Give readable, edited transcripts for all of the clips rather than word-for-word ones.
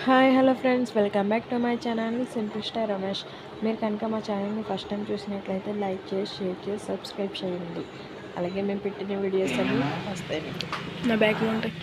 Hi hello friends, welcome back to my channel simple star Ramesh. మీరు కనుక మా ఛానల్ని ఫస్ట్ టైం చూసినట్లయితే లైక్ చేసి షేర్ చేసి సబ్స్క్రైబ్ చేయండి. అలాగే మేము పెట్టిన వీడియోస్ అన్నీ వస్తాయి మీకు నా బ్యాగ్లో ఉంటాయి.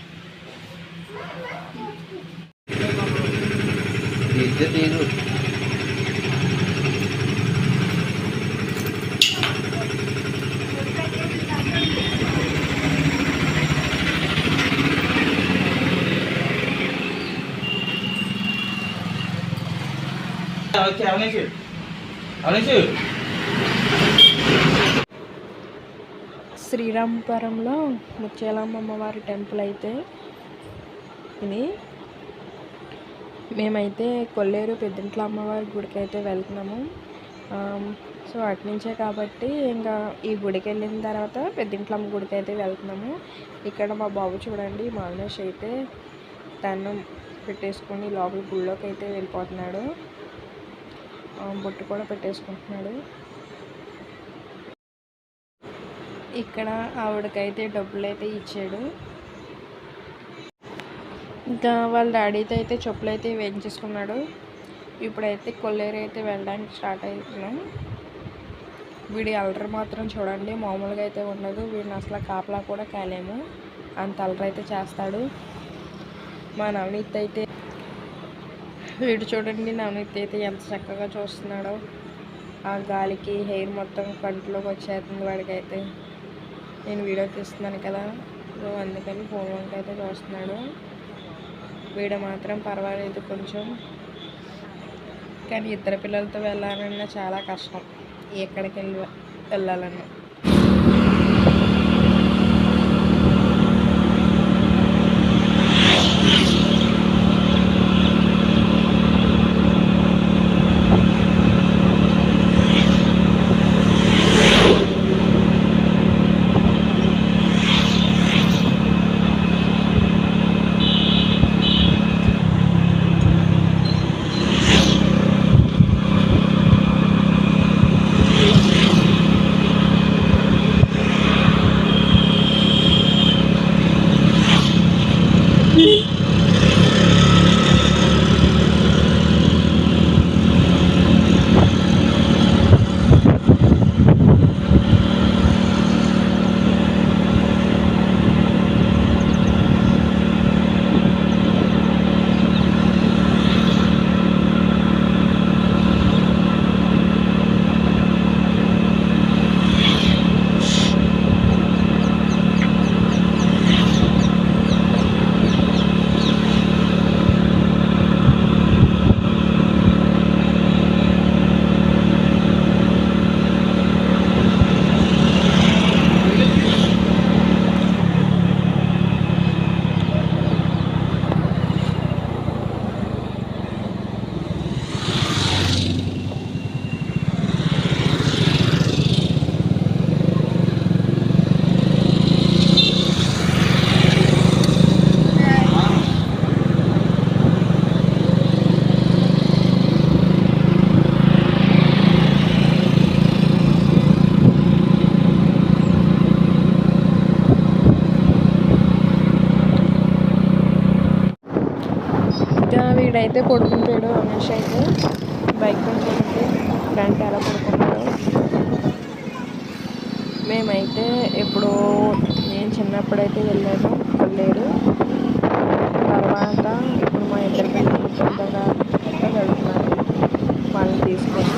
శ్రీరామపురంలో ముత్యాలమ్మ అమ్మవారి టెంపుల్ అయితే ఇది. మేమైతే కొల్లేరు పెద్దింట్ల అమ్మవారి గుడికి అయితే వెళ్తున్నాము. సో అటునుంచే కాబట్టి ఇంకా ఈ గుడికి వెళ్ళిన తర్వాత పెద్దింట్ల అమ్మ గుడికి అయితే వెళ్తున్నాము. ఇక్కడ మా బాబు చూడండి, మావినేష్ అయితే దండం పెట్టేసుకొని లోపల గుళ్ళోకి అయితే వెళ్ళిపోతున్నాడు. బొట్టు కూడా పెట్టేసుకుంటున్నాడు. ఇక్కడ ఆవిడకైతే డబ్బులు అయితే ఇచ్చాడు. ఇంకా వాళ్ళ డాడీతో అయితే చెప్పులు అయితే వేయించేసుకున్నాడు. ఇప్పుడైతే కొల్లేరు అయితే వెళ్ళడానికి స్టార్ట్ అవుతున్నాం. వీడి అల్లరి మాత్రం చూడండి, మామూలుగా అయితే ఉండదు. వీడిని అసలు కాపలా కూడా కాలేము, అంత అల్లరి అయితే చేస్తాడు. మా నవనీత్ అయితే వీడు చూడండి, నవనీత్ అయితే ఎంత చక్కగా చూస్తున్నాడో. ఆ గాలికి హెయిర్ మొత్తం కంట్లోకి వచ్చేస్తుంది వాడికైతే. నేను వీడియో తీస్తున్నాను కదా, సో అందుకని ఫోన్ వంక అయితే చూస్తున్నాడు. వీడు మాత్రం పర్వాలేదు కొంచెం, కానీ ఇద్దరు పిల్లలతో వెళ్ళాలన్నా చాలా కష్టం. ఎక్కడికి వెళ్ళాలన్నా వీడైతే పడుకుంటాడు. రమేష్ అయితే బైక్ పడుకుంటే ఫ్రంట్ ఎలా పడుకుంటాడు. మేమైతే ఎప్పుడో నేను చిన్నప్పుడైతే వెళ్ళాను కొల్లేరు. తర్వాత ఇప్పుడు మా ఇద్దరు పిల్లలు పెద్దగా వెళ్తున్నారు వాళ్ళని తీసుకొని.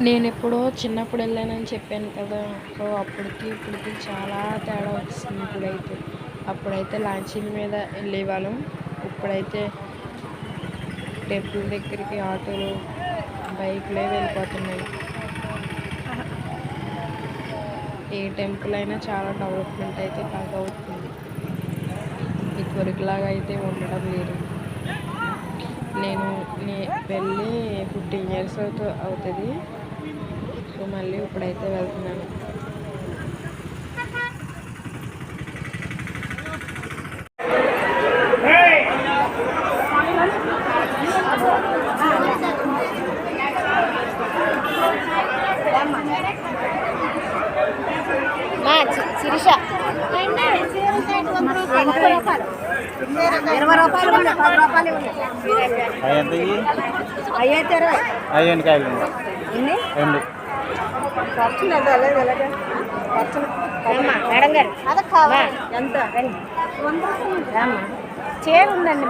నేను ఎప్పుడో చిన్నప్పుడు వెళ్ళానని చెప్పాను కదా, సో అప్పటికి ఇప్పటికి చాలా తేడా వచ్చింది. అప్పుడైతే లాంచీల మీద వెళ్ళేవాళ్ళం, ఇప్పుడైతే టెంపుల్ దగ్గరికి ఆటోలు బైక్లే వెళ్ళిపోతున్నాయి. ఏ టెంపుల్ అయినా చాలా డెవలప్మెంట్ అయితే బాగా అవుతుంది, ఇదివరకులాగా అయితే ఉండడం లేదు. నేను వెళ్ళి 15 years అవుతుంది. సో మళ్ళీ ఇప్పుడైతే వెళ్తున్నాను. శిరీష 20 రూపాయలు 10 రూపాయలు అయితే 20 కాయలు రెండు మేడం గారు ఎంత చీర ఉందండి,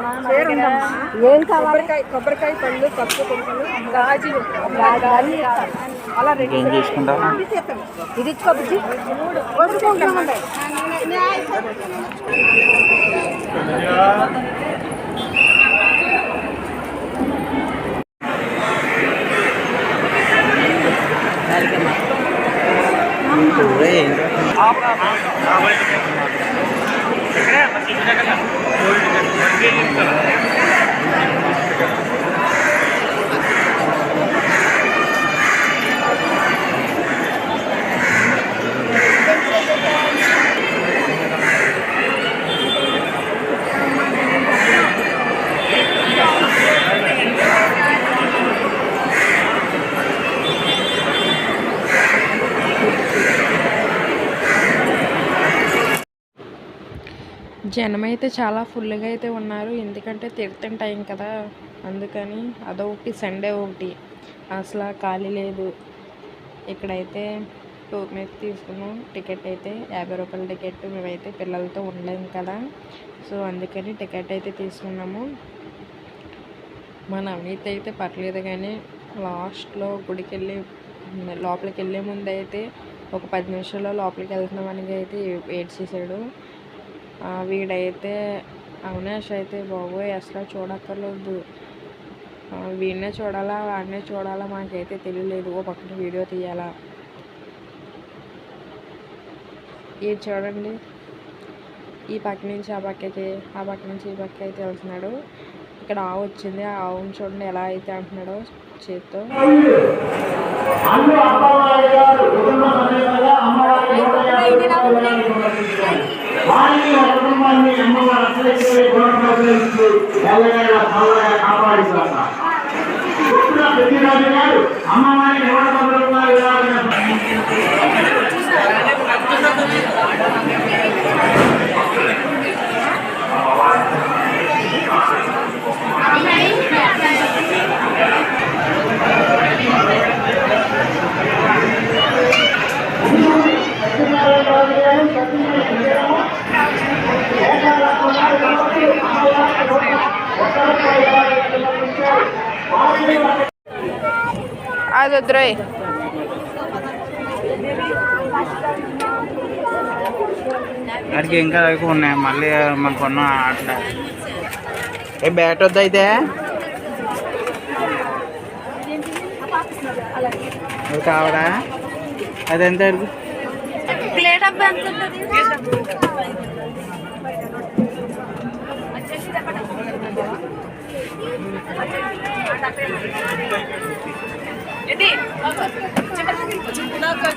ఏం కావాలి? కొబ్బరికాయ పళ్ళు, పప్పు కొడుకులు, గాజులు అలా ఏం తీసుకుంటారు? ఇది ఇచ్చుకోబుచ్చి జనం అయితే చాలా ఫుల్గా అయితే ఉన్నారు, ఎందుకంటే తీర్థం టైం కదా, అందుకని అదొకటి. సండే ఒకటి అసలు ఖాళీ లేదు. ఇక్కడైతే టూర్ మీద తీసుకున్నాం టికెట్ అయితే 50 రూపాయల టికెట్. మేమైతే పిల్లలతో ఉండలేము కదా, సో అందుకని టికెట్ అయితే తీసుకున్నాము. మా నవనీత్ అయితే పర్లేదు, కానీ లాస్ట్లో గుడికి లోపలికి వెళ్ళే ముందు అయితే ఒక 10 నిమిషాల్లో లోపలికి వెళ్తున్నామని అయితే ఏడ్చేసాడు. వీడైతే అవినాష్ అయితే బాబోయ్ అసలు చూడక్కర్లేదు, వీడినే చూడాలా వాడినే చూడాలా మాకైతే తెలియలేదు, ఓ పక్కన వీడియో తీయాలా. ఇది చూడండి, ఈ పక్క నుంచి ఆ పక్కకి, ఆ పక్క నుంచి ఈ పక్క అయితే వెళ్తున్నాడు. ఇక్కడ ఆవు వచ్చింది, ఆ ఆవును చూడండి ఎలా అయితే అంటున్నాడో చేత్తో. అది వద్దురోయ్, అడిగి ఇంకా ఎక్కువ ఉన్నాయి మళ్ళీ మనకు కొన్న అట్లా. ఏ బ్యాట్ వద్ద అయితే కావడా? అది ఎంత ప్లేట్ అబ్బా ఎంత ఉంటుంది?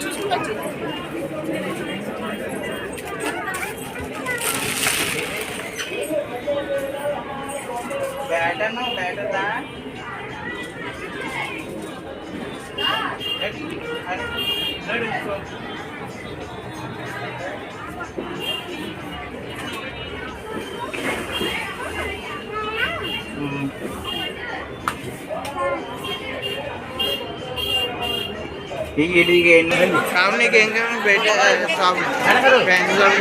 చూసుకుని బ్యాట్ అన్నా బ్యాట్ వద్దా? సామ్నికి ఏం కావాలి? బయట షాప్ ఫ్యాన్సీ షాప్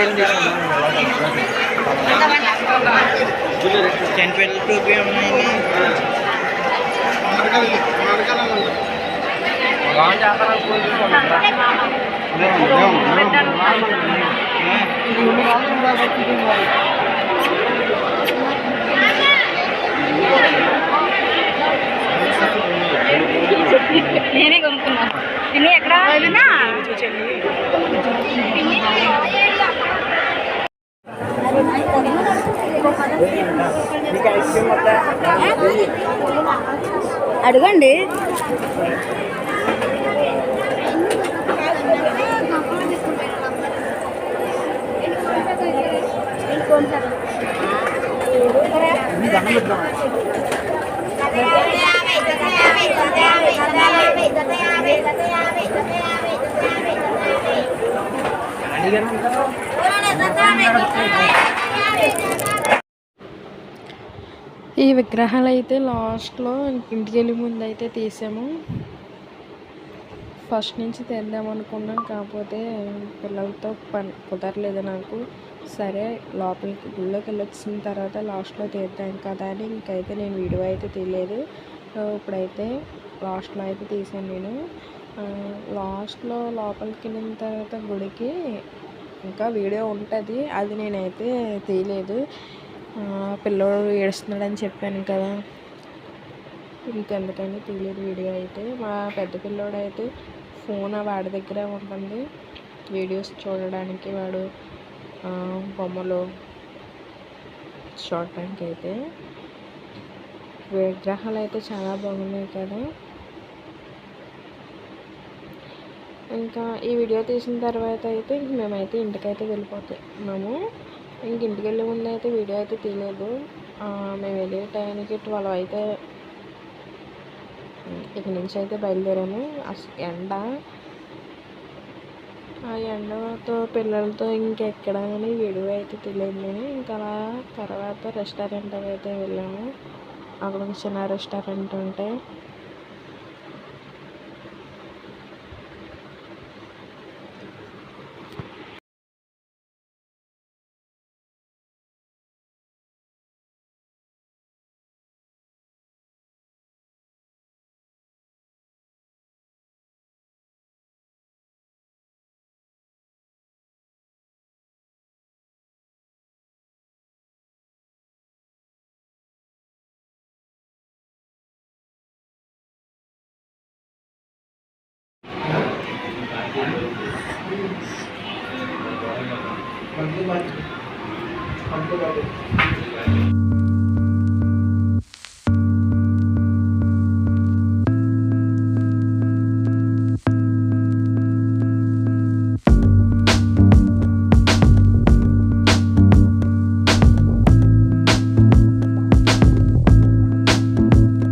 చెన్పల్లి టూపీ ఉన్నాయి. నేనే కొనుక్కున్నా పిన్ని ఎక్కడ అడగండి. ఈ విగ్రహాలు అయితే లాస్ట్లో ఇంటికి వెళ్ళే ముందు అయితే తీసాము. ఫస్ట్ నుంచి తీద్దాం అనుకున్నాం, కాకపోతే పిల్లలతో పని కుదరలేదు నాకు. సరే లోపలికి గుళ్ళోకి వెళ్ళి వచ్చిన తర్వాత లాస్ట్లో తీద్దాం కదా అని ఇంకైతే నేను వీడియో అయితే తీయలేదు. ఇప్పుడైతే లాస్ట్లో అయితే తీసాను నేను. లాస్ట్లో లోపలికి వెళ్ళిన తర్వాత గుడికి ఇంకా వీడియో ఉంటుంది, అది నేనైతే తీయలేదు. పిల్లోడు ఏడుస్తున్నాడని చెప్పాను కదా, ఇంకెందుకని తీయలేదు వీడియో అయితే. మా పెద్ద పిల్లోడు అయితే ఫోన్ వాడి దగ్గరే ఉంటుంది వీడియోస్ చూడడానికి, వాడు బొమ్మలు చూడటానికి. అయితే విగ్రహాలు అయితే చాలా బాగున్నాయి కదా. ఇంకా ఈ వీడియో తీసిన తర్వాత అయితే మేమైతే ఇంటికైతే వెళ్ళిపోతున్నాము. ఇంటికి వెళ్ళే ముందు అయితే వీడియో అయితే తీయలేదు. మేము వెళ్ళే టైంకి 12 అయితే ఇక్కడి నుంచి అయితే బయలుదేరాము. ఎండ, ఆ ఎండతో పిల్లలతో ఇంకెక్కడ అని వీడియో అయితే తెలియదు నేను. ఇంకా అలా తర్వాత రెస్టారెంట్ అయితే వెళ్ళాము. అక్కడ ఒక చిన్న రెస్టారెంట్ ఉంటే పండుగ